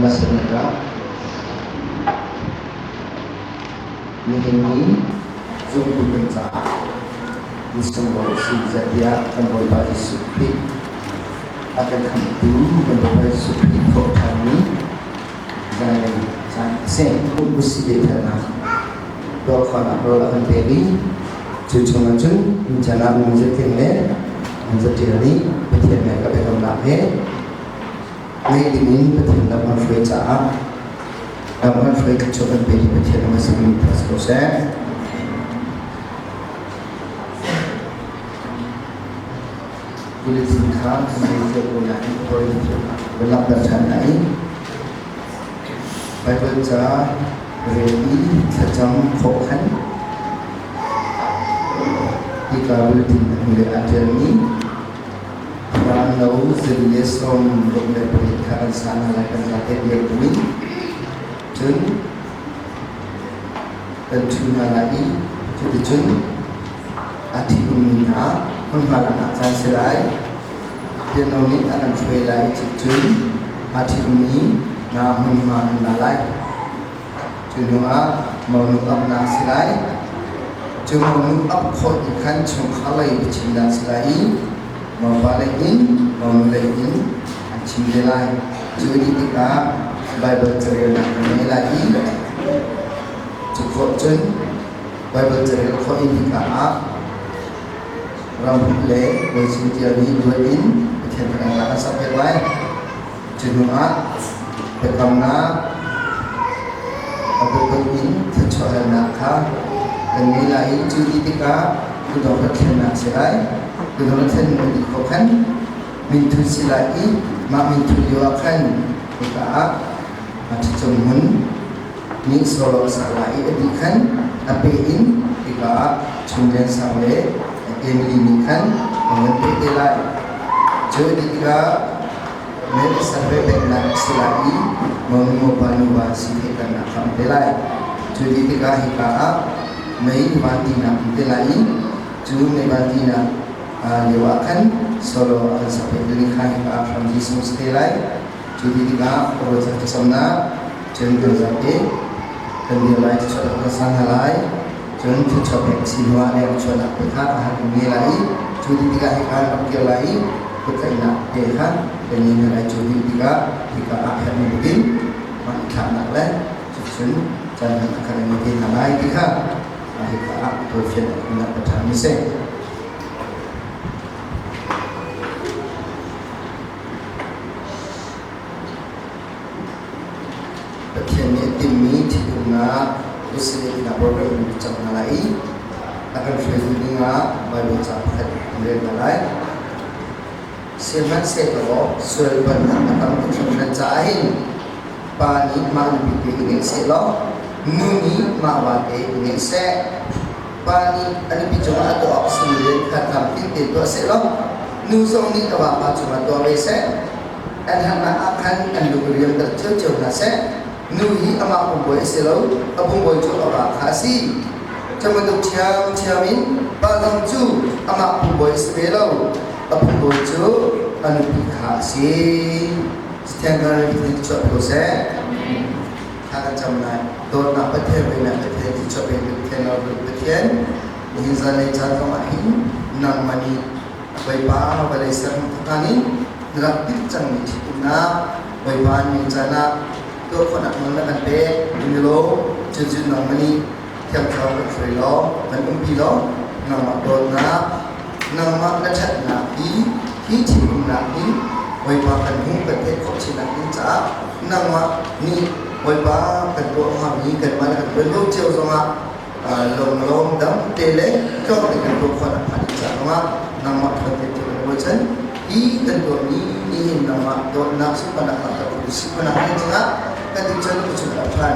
masalah ini sungguh bencana di semua sejatinya kembali pada supi akan tentu kembali supi kami dan saya pun mesti bertanah doa akan beri jujur rencana menjadikan menjadi betul mereka betul nak ngay dingin betul nak menfuai cah nak menfuai kecuali beri betul masih mintas proses boleh singkat menjadi punya poin belak bercanai Bible cah beri sejam kokan jika boleh mulai ajar ni kalau serius om boleh berikan sana lakukan lagi dia bui jun dan cuna lagi jadi jun ati umina mengalah nak serai dia noni akan cuci lagi jun ati umi na mengalah nalai junua mau nukap nak serai cuma nukap kau ikan cuma kalai bercinta serai mau balikin, mau mulakin, cindilai. Jadi kita Bible cerita ini lagi cukup jen Bible cerita kau ini kita rambut le, wajib jadi buatin, macam mana sampai lain, jenua, bekamna, abu buatin, tercuali nakah, dan nilai jadi kita sudah berkenaan serai. Kemudian menikokan mintu silai mak mintu diwakan kita macam cuman ni solo salai edikan apein kita cuma sampai emilikan mengenai delai jadi kita mesti sampai benar silai mengubah sikit nak delai jadi kita mai mati nak delai cuma mati nak lewakan solo sampai dilihat from Jesus delai jadi kita proses kesana jangan sampai dan dia lain sudah kesana lain jangan tercapai siapa yang sudah berkata hari ini lagi jadi kita akan pergi lagi kita nak dekat dan ini lagi jadi kita akan mungkin macam nak leh jadi jangan akan mungkin lagi kita berfirman nak bertanya sih Demi tiguna usia kita program bincang nalai akan film dengar baru capai kemudian nalai semen selo suai benar akan terus cahin pani malu bibi ini selo nuni mawate ini se pani ada bicara atau opsi kata kita itu selo nusong ni apa cuma dua bese dan hanya akan anda yang tercocok nase nuhi amak pembuat selo, pembuat jo amak kasih. Cuma tu ciamin, balang ju amak pembuat selo, pembuat jo anu kasih. Setiap kali kita cuci proses, akan camai. Dor nak betul, nak betul cuci betul, nak betul. Ini zaman jatuh mahin, nang mani, bayar Malaysia mutani, drapit canggih. Nak bayar ni jana. Tôi có đặt món ăn bé, mình lố, chân chân nằm mani, theo theo được rồi lo, mình cũng đi lo, nằm mặc đồ nằm mặc đã chặt nạp ý chỉ cũng nạp ý, với ba cần hung cần thế không chỉ nạp ý trả, nằm mặc ni, với ba cần đồ hoàng ý cần mà cần bên lúc chiều rồi mà, lồng đấm tê lệ, cho cái cần đồ khoản nạp ý trả mà, nằm mặc cần thế thì với chân, ý cần đồ ni nằm mặc đồ nạp sức mà nạp được sức mà nạp ý trả ketika kita berjumpa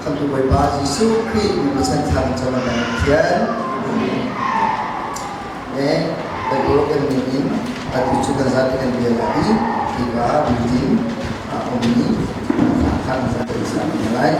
tentu berbahasa Yesus Kristus bersama sama dengan Tuhan. Kedua kemudian kita juga dengan dia lagi kita bikin ini akan sampai sana mulai.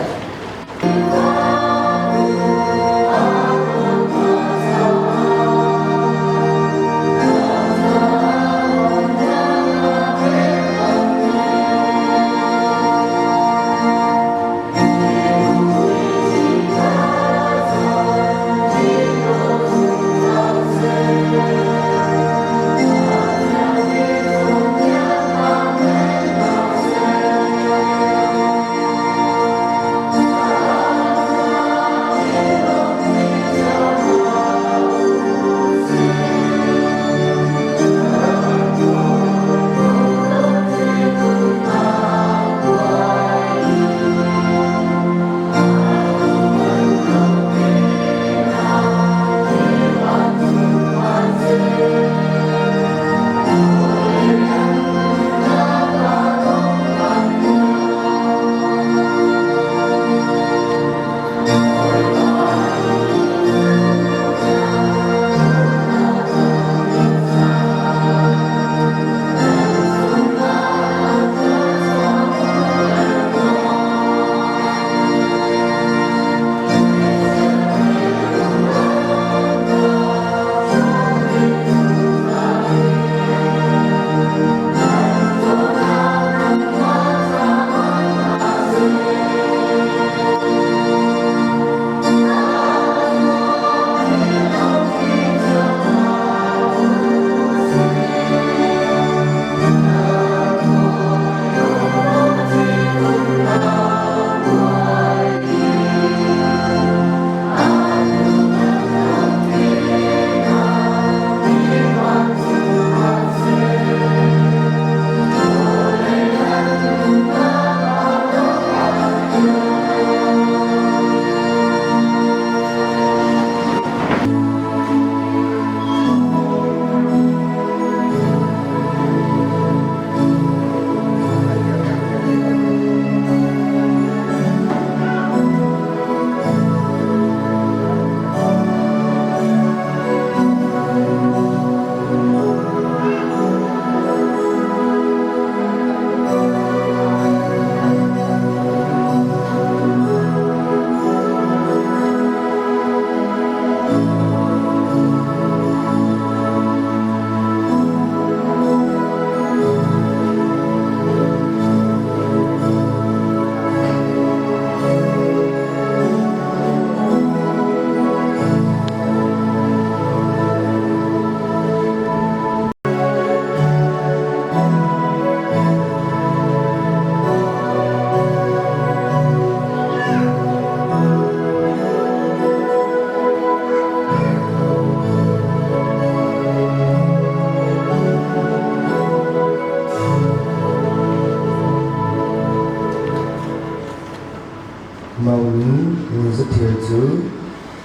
music Tialku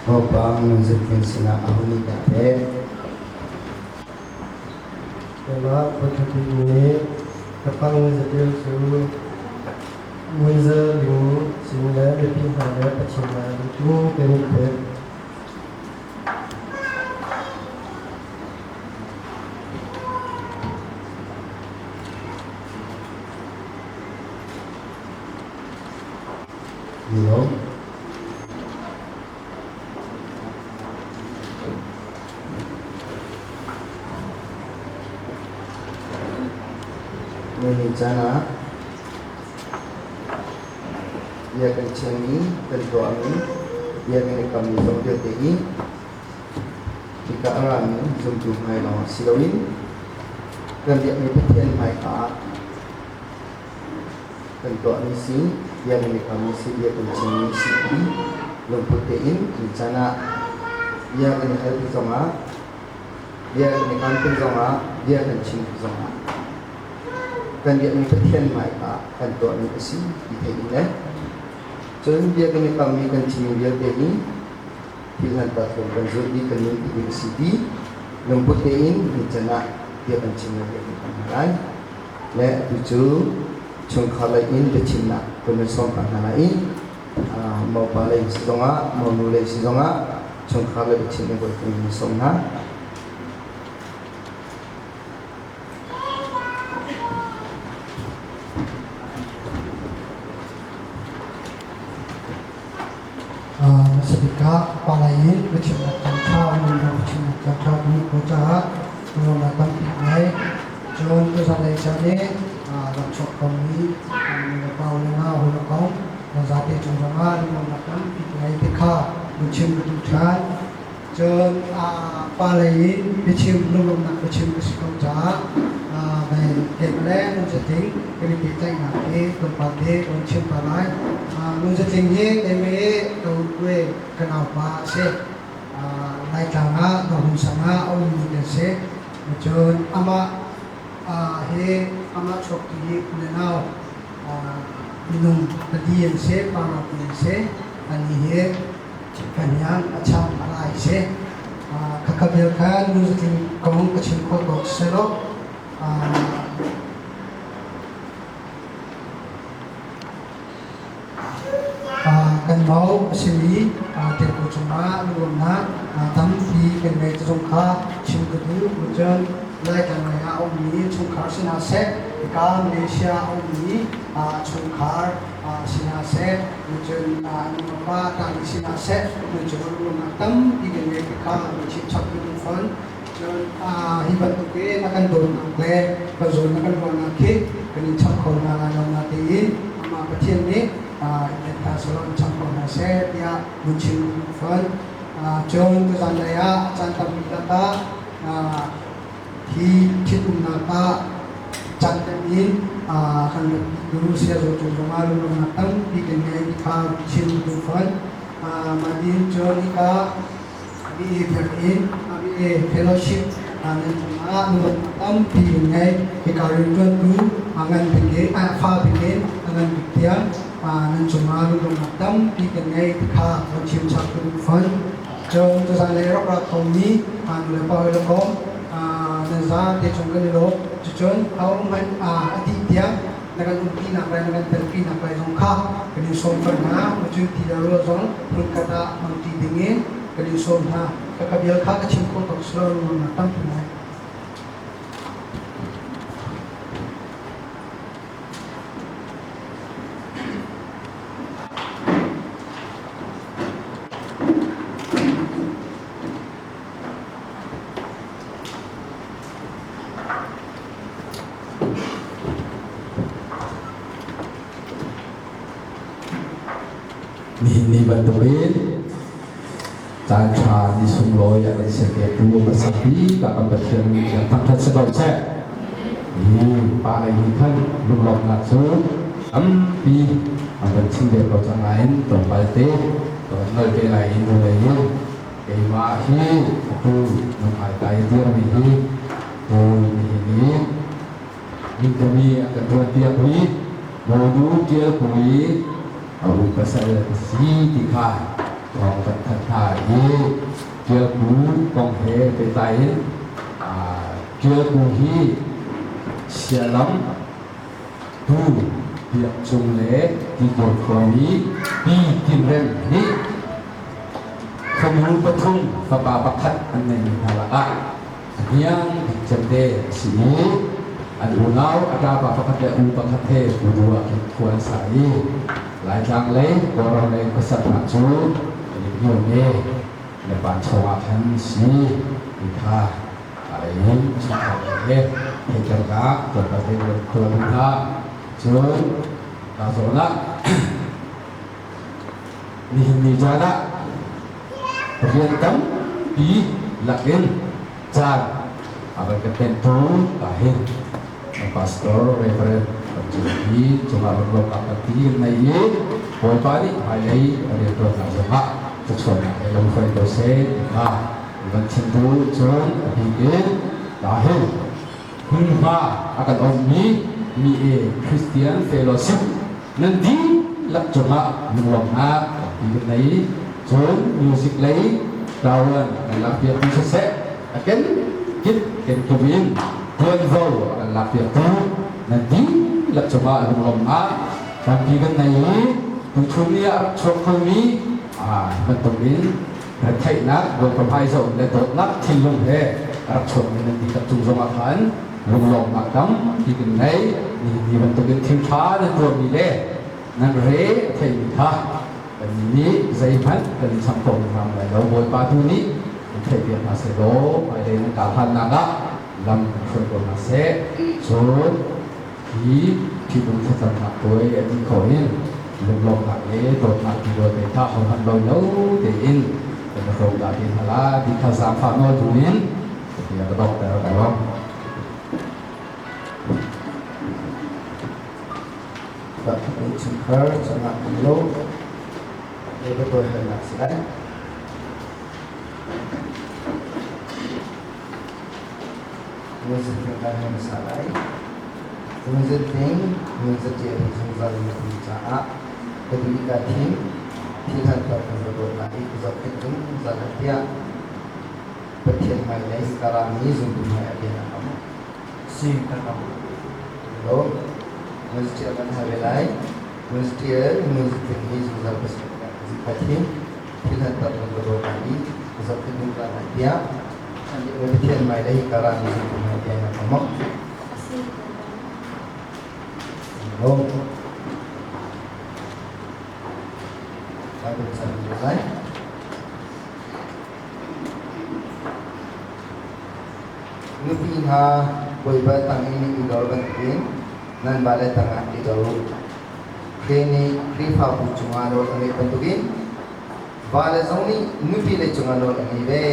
Opa music Vincina Ahuni Kate Tema berkati ini Kapang music Tialku Muiza Limu Sehingga lebih pada percuma itu benefit Hello. Mencana dia kencani terdoami dia kena kami sambil tinggi jika orang jumpa mai lawan silawin kan dia mepetian mai ka terdoami si dia kena kami si dia kencani si lumputin rencana dia kena help sama dia kena kantin sama dia kencing sama kan dia mepetian mai ka kan doami si dihin Jadi dia kena kami kencing dia ini pilihan takut dan jadi kena di sini lemputin rencana dia kencing dia di kanan le tujuh cungkalain kecina penesom kanan mau balai sidonga mau nulai sidonga cungkalai kecina buat penesomna Sedika palain bercuma tentang bercuma tentang ini kota menggunakan pinai John tu sampai sana raksak kami mengapa ulama ulama mazati cuma menggunakan pinai tikha bercuma bertujuan John palain bercuma menggunakan bercuma kota baik kepala menjadi kini kita ingat tempat bercuma palai menjadi ini gue kenapa sih naik tangga bangun sana orang muda sih macam ama cokti pulenau minum tadi yang sih panas yang sih ani kanyang acam alai sih kekabilkan menjadi kaum kecil kok serok kan mau sini tempo cuma luana tampi kan mai tungka chingkudu ujan lai kan mai aumi chungkar sinase ka Malaysia aumi chungkar sinase ujan numpa kan sinase ujan luana tampi kan mai ka chip chakku fun hibat ke nakan don kle bazon nakan luana ke kan chakko na na tin ama pathian ni kita selalu campur nasi dia muncul fun John tu sandaya cantam kita hitung napa cantamin kan dulu saya sudah malu mengatang bikin kita muncul fun madin John ika abi berkin abi fellowship cuma mengatang bikin kita rinduan tu angan bikin apa bikin angan bikin nan cuma lu matam di kenai kha macam satu fun jom tu sana rok rak kami lepas lepas nazar di cungkan lo cucun kau man adi dia dengan ubi nak bayi dengan terpi nak bayi zongkha kini sompan na macam tidak lo zong pun kata mangti dingin kini sompa kekabial kha kecil kau tak selalu matam tu na ni bantuin cara di sumloy yang disebut dua bersapi kakak bersiap yang tak sedang set ini pak lagi kan belum langsung ampi akan cinta kau lain tempat itu tempat lain mulainya kemasi itu nampak kaya dia ini ini kami akan berhenti mau dia kui Abu pasal si tiga orang terkata ini dia pun konghe betain dia puhi sialam tu dia jumle di kami di timren ni kamu betul bapa bakat ane halak yang dijende sini Al-Unau ada apa-apa kata umpakat berdua kuasai Lajang le orang le kesat maju ini ni lepas cawakan si kita ini cakap le kerja berbagai keluarga jun kasona ni jana perintah di lakin jan agar ketentu lahir pastor reverend jadi cuma beberapa kali naik boleh balik ayai ada dua nama sesuatu yang boleh dosen dengan cenderung jon bikin lahir hingga akan omni Christian Fellowship nanti lak cuma menguangna bikin naik jon music lagi kawan dalam pihak sesek akan kita kebin Tuan akan lapir tu nanti lak coba belum tapi kan naik tujuannya arah cokami bentukin berkait nak buat perhaisan dan nak tilung arah cokami nanti ketung makan belum makan ikan naik ni bentukin timpa dan tuan mile nan re timpa dan ini zaiman dan sampung ramai lalu buat batu ni kita biar masih do ada yang kahan naga lamคนมาเสะโซนที่บุญสัตว์หนักตัวไอ้ที่เขาเห็นลงหนักโดนหนักที่โดนแต่ถ้าเขาทำโดนแล้วแต่อินเป็นโครงการที่ฮาลาที่ข้าสามฝั่งโน้นตรงนี้ที่เราต้องแต่เราต้องแบบเป็นชิมเพอร์สำหรับโลกเรียกว่าตัวเห็นหนักสิได้Music yang masalah, music Tling, music yang susah dibaca, ketika Tling, Tialku terbentuk lagi, pusat itu salah dia, petian Malaysia sekarang ini sudah ada yang kamu, si kamu, lo, music akan habis, music ini susah bersedia, ketika Tling, Tialku terbentuk lagi, pusat itu salah dia. Petian Malaysia sekarang ini sudah ada yang kamu, lo, aku bisa selesai. Nupi ha, boleh batang ini idol bantin, nan balai tengah idol. Kini kripa pucungan orang ini bentukin, balai zoni nupi le cungan orang ini be.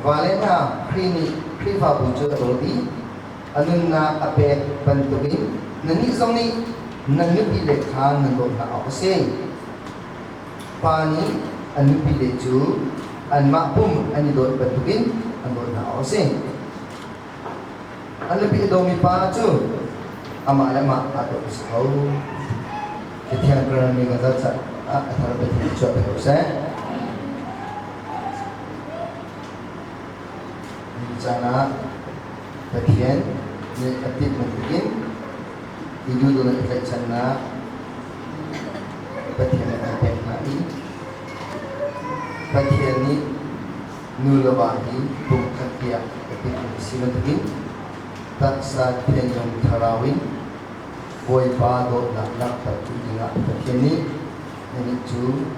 Valena kripa bujo rodi anunna ape bentukin nani zoni nanupi lekha nando na awse pani anupi leju an mapum ani do bentukin ando na awse anupi domi pa chu ama lama ato sau ketian kerana ngazat atara betul chu awse Jana bagian ni aktif mungkin itu dalam efek sana bagian efek lagi bagian ni nulawahi bukan dia aktif mungkin tak saat yang tarawin boy pado nak tertujuan bagian ni itu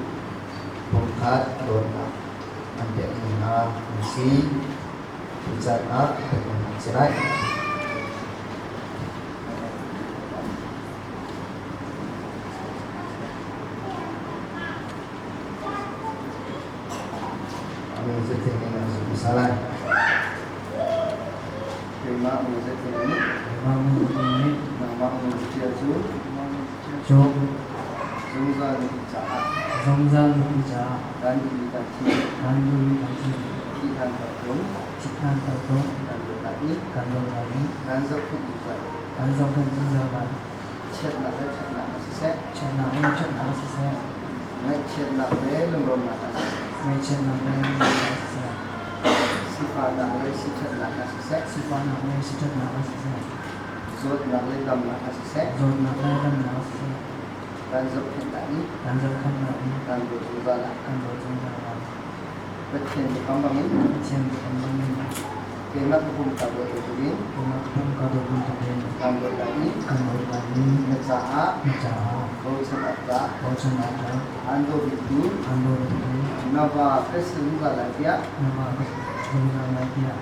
bukan dona ambil ina misi bicara dengan cerai. Musik ini masuk salah. Terima musik ini. Nama musik itu. Zongzal bicara. Dan dikasih. Cikan tertung. Dan zokkan juga. Cet nak sẽ chen na le chen na se ngay chuyện nặng lễ lùng lùng là mai chen na le se si pha nặng lễ si chuyện nặng là sẽ si fa na le si chen na se rốt nặng lễ đầm là sẽ zo na le dam na se dan dốc hiện tại dan zo khan na dan bột chúng ta là kan zo jong da la bất thiện thì không bằng chen kan ma ni cái mắt cũng tạo được cái gì ko ma pum ka do bun de dan bột là ý kan do la ni người già ni cha vô sinh áp giá ko chen na da an đô bị tú an do de nó vào cái sự là lại kia na ma ko jong da la dia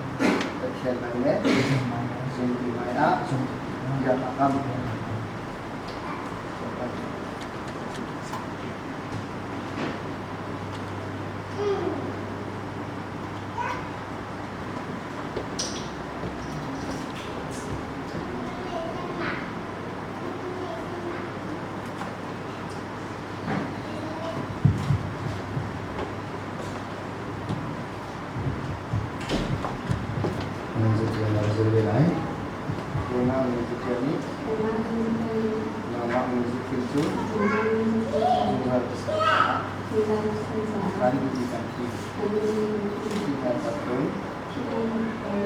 bất thiện này lễ chen ma dùng thì mày á jong giờ là cam mình sẽ chuyển vào dưới đây này rồi nào mình sẽ chuyện đi nào mà mình sẽ chuyện chú chúng ta sẽ bán đi càng khi khi ta tập trung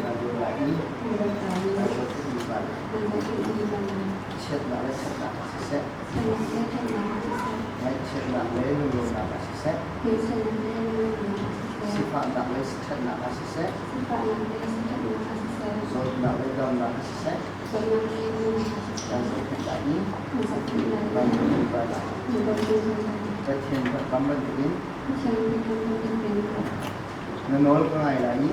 là được lại ý là được cái gì vậy chết là lấy chết là sẽ ngay chết là lấy luôn luôn là sẽ si phạm là lấy chết là sẽ rồi là lấy đầm là sẽ dan dốc hiện tại ý dan bột chúng ta là cái thiên vật cắm bên cái nó nói cái này là ý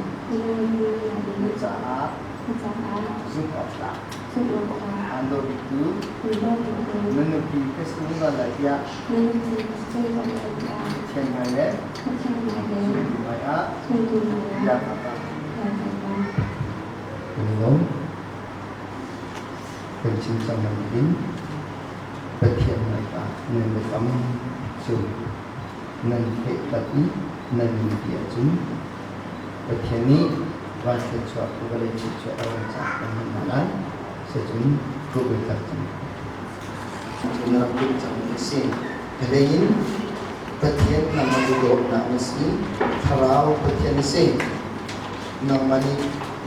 người già giúp học tạ an đô bị tú nên được thì cái xuống là lại kia trên ngày lễ dùng ngày á gia pháp ta mình đúngเป็นชิ้นสำคัญยิ่งเป็นเทียนในป่าเงินเป็นคำจุเงินเหตุปัจจัยเงินมีเดียจุนเป็นเทียนนี้วันเสจวบก็เลยจิตจวบเอาจากเป็นมาล้านเสจุนก็เป็นตัดจุน chúng ta cũng chẳng được xin thế đây in bất thiện nằm ở độ nào mới xin thảo bất thiện xin nằm ở đi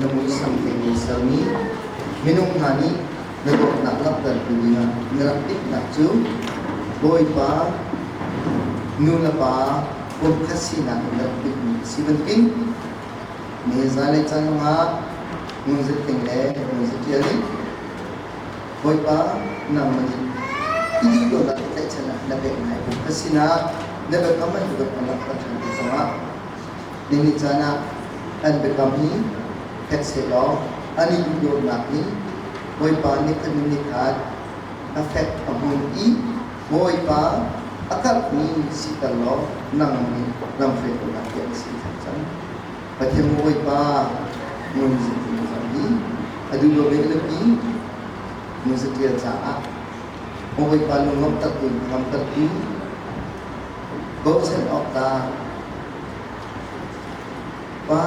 nằm ở sầm thì mình sớm ní minung hani na độ nặng lắm tận từ nhà nặng ít nặng chú bôi phá nu là phá ôm khát xin nặng nặng ít si bên kinh nghe ra lại chân mà nung rất tình lẽ nung rất chia đi bôi phá nằm ở đi đi độ nặng tại chân là bệnh này ôm khát xin nặng nên bệnh không phải được nặng tận từ sama nên đi chân là anh bị cảm hí hết sẽ lo anh đi độ nặng đi môi pa ni kan ni khat affect amun I môi pa akal ni sikalo nang ni lam fe ko na ke si chan pathe môi pa mun si ni sami adu lo be le pi mun si tia cha môi pa lu ngam tat tu ngam tat tu go sen ok ta pa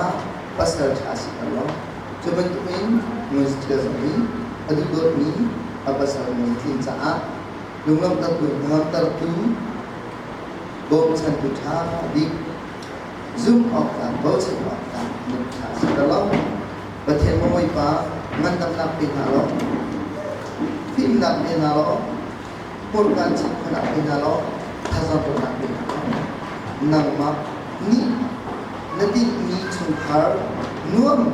pasal cha sikalo cho bên tụi mình mun si tia sami adu dot ni apa sahaja mungkin saat lungam tertu ngam tertu bom santu tha di zoom off kan bom santu off kan mutha sedalam bathen moi pa ngan tam nak pinalo film nak pinalo purkan si nak pinalo thasa pun nak pinalo nang ma ni nanti ni chungkhar nuam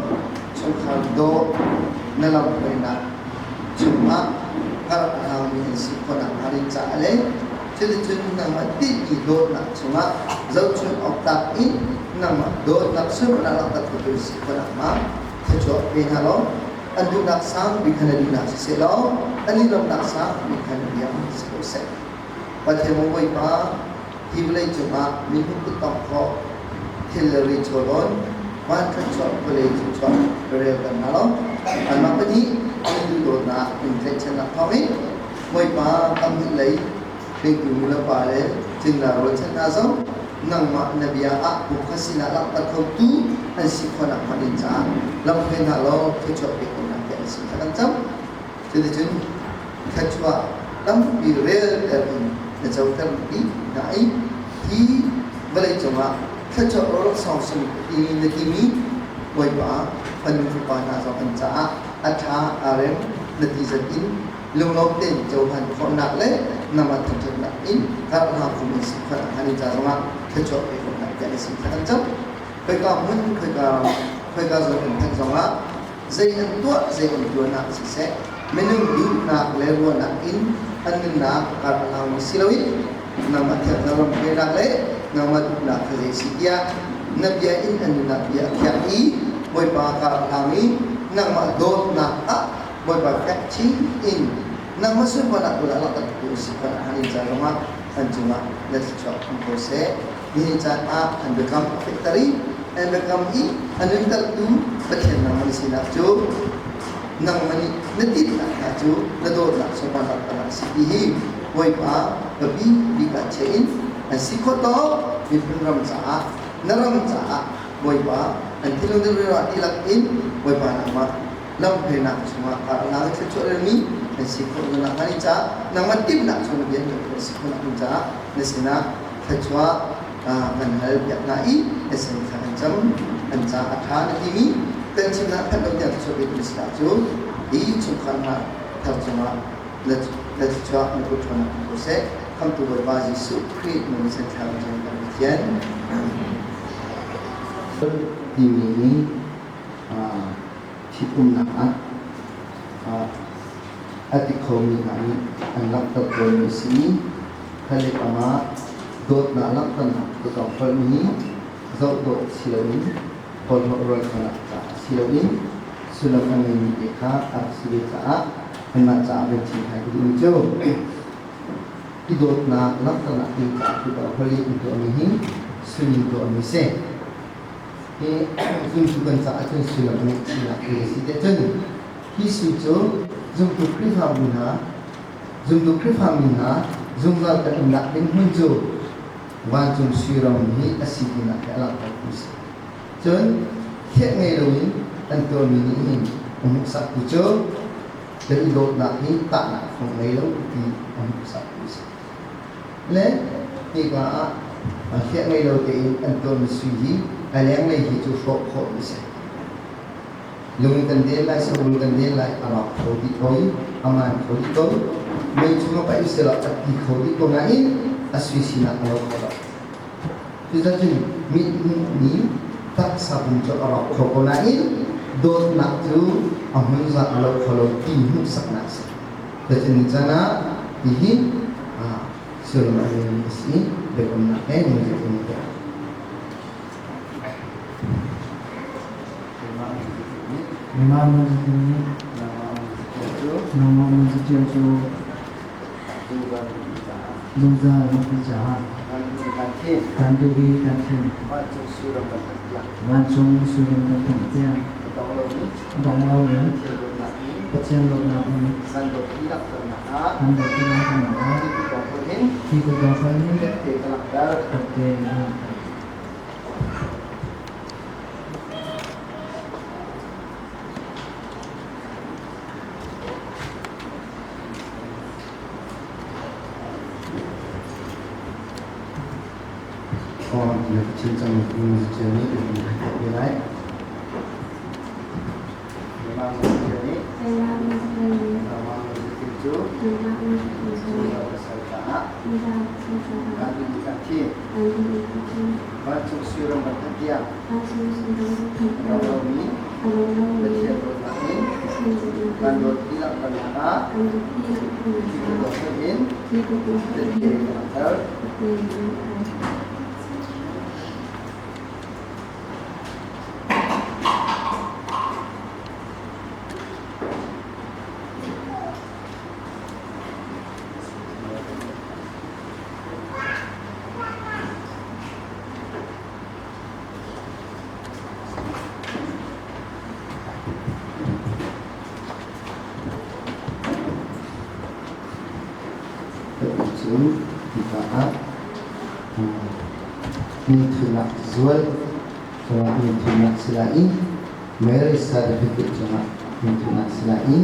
chungkhar do nalam pena cuma kalau kami si konak hari cale jadi nama tinggi do nak cuma jauh cuma otak ini nama do nak semua nak betul si konak ma kecuali penalo anu nak sam bikin anu nak selo anu nak sam bikin dia selesai pada mungkin pa hibulai cuma minggu petang kau Hillary Cholon wan kecuali boleh kecuali berelkan malo anak ini itu dona infection nak kami, moi pa kami lay, pintu mula pale, tinggal rocan nazam, nang mak nabiya aku kasih nak lakukan kau tu, ansih kau nak malinca, lampu nak lo kecuali kau nak jadi sih, kan jam, jadi jen kecuali tam bi real erin na jautar di nai ti balai choma khacho ro song sum ti na kimi wai ba pan pa na so pan cha atha arem natija in lunglok ten jauhan khona le nama thajak na in kar ha kum si kha hani cha ma khacho e khona ja si khan chap kai ka mun kai ka zo kan thang zonga zai an tua na si se menung du na lewo na in anin na kar ha silawi nama thak na ram ke na le nama na khazai si ya nabia in anin na bia kya i boy pa ka ami nama dot na a boy pa chi in nama su pa na kula la ta ku si pa hani cha ma anjuma let's talk ko se ni cha a and become victory and become I anuntal tu pathen na mani sina chu nang mani natit na chu na do na so pa na si hi boy pa babi di ka chein and si ko to bi ram cha naram cha boy pa and tilong de ra tilak in boy pa na ma lam phe na chuma ka la che chu mi and si ko na mani cha nang matip na chu na bien ko si ko na cha na sina thachwa man hal yak na I esen khan jam an cha atha na kimi ten chin na phat dok ya chu be tu sta chu I chu khan na thar chuma let cha na ko thona ko se kham tu ba ji su kri no se thang jam ka tian di ni thi na atikomi na an lak ta ko ni si khale ama dot na lak tan to ka phal ni zo do silawin pol ho roi khana ka silawin sulam amin ekha ak sibe ka anna cha be chi hai ku ni jo ki dot na lak tan ti ka ku ka phali to ni hi sunin to ni se e zum tu kan sa atun sulam ni chi na ke si de chen hi su jo zum tu kri ha mi na zum tu kri ha mi na zum ga ka na din hun jo wan chung suram ni asidina ala ka kus chon khe ngai loin an to mi ni hin sak ku cho de do na hi ta na khong ngai lo ti sak kus le ti ka khe ngai lo te an to mi su hi aleng lai hi chu fo kho ni se lung kan de lai sa lung kan de lai ala kho ti khoi aman kho ti ko mai chu ma pa isela ti kho ti ko na in aswisina kalau kalau kita jadi ni tak sabun jo orang kokonain dot nak tu ahunza kalau timu saknas jadi ni jana ini selama ini sini bekomna menjadi ini Nama masjid itu Luza Jahat Kanduri Kantin Langsung sudah bertanya Dong Lau ni Pecel Lona ni Sandok tidak pernah Tiga kali Okey orang dia cinta musik ni dia naik memang musik ni nama musik itu sudah berserta kami dikati baca surah berkatian kalau ni betul bermain kalau tidak pernah kita ingin betul kita intunak zual cuma intunak selai mereka sedikit cuma intunak selai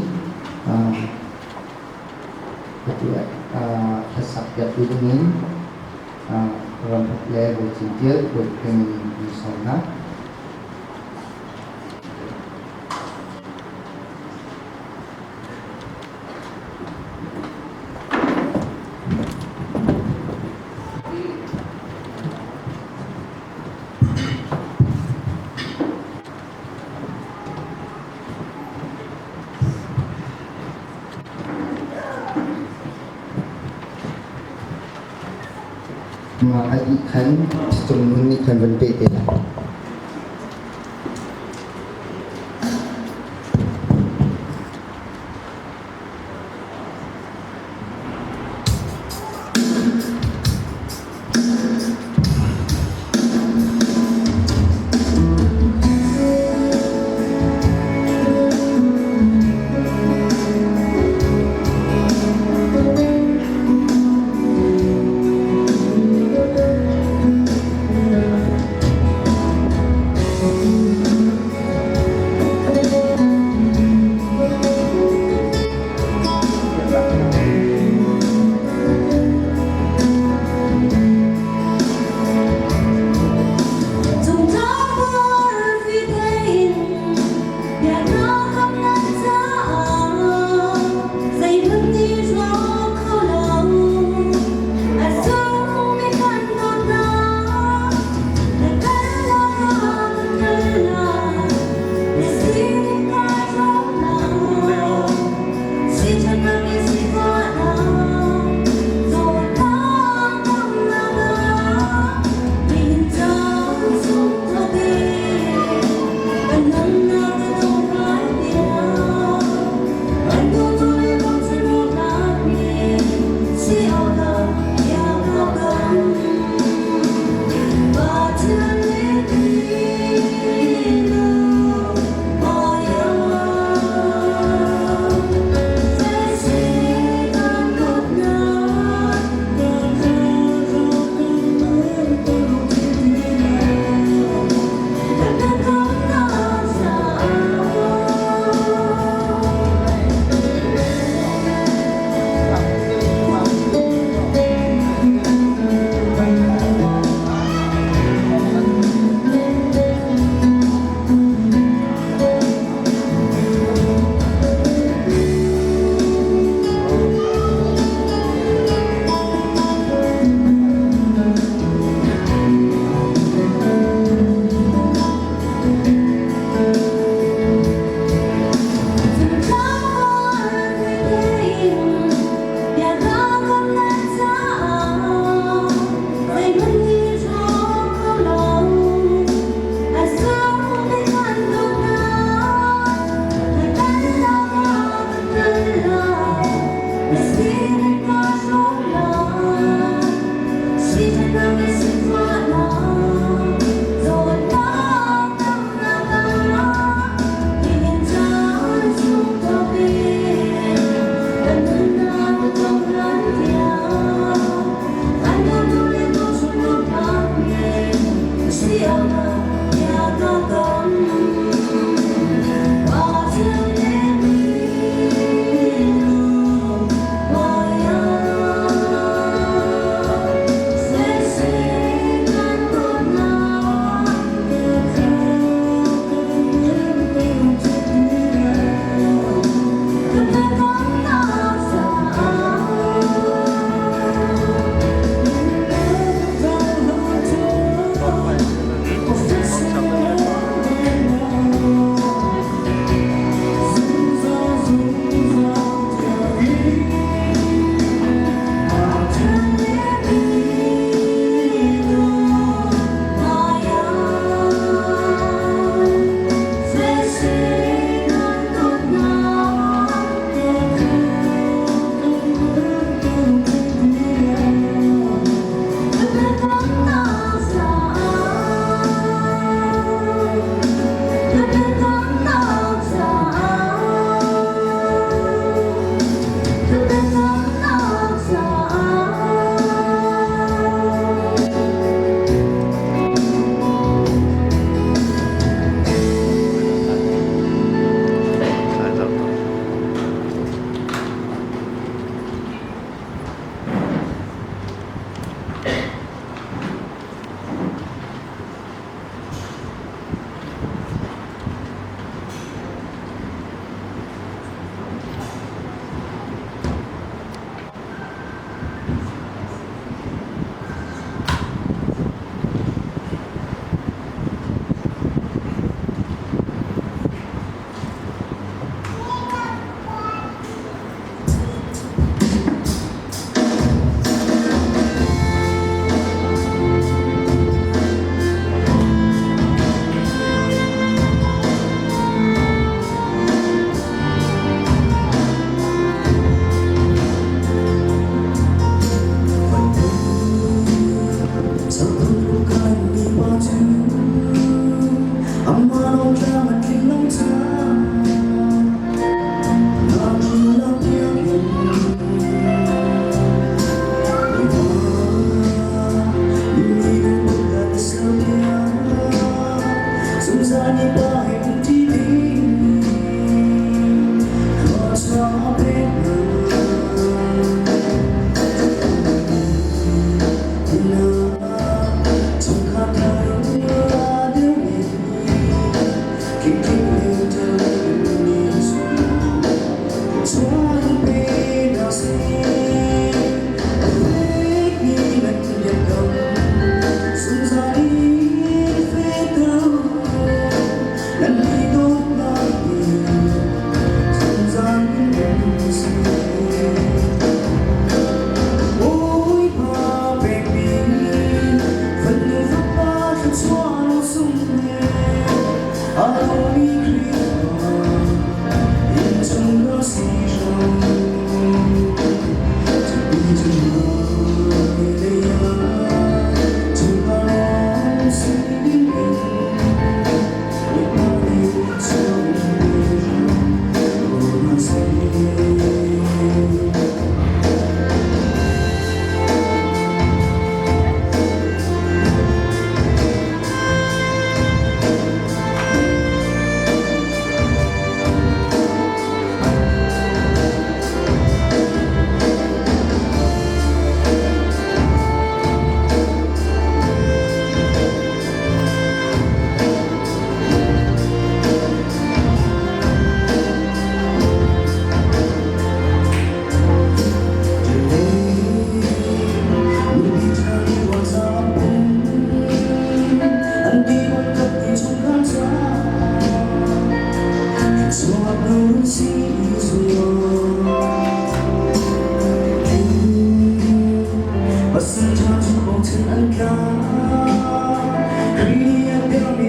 Jadi kesap jatuh dingin rambut lebar cincin buat kami di sana. Mengajikan setemunikan berbeda.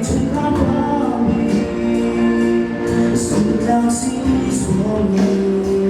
最高光明，四大心所明。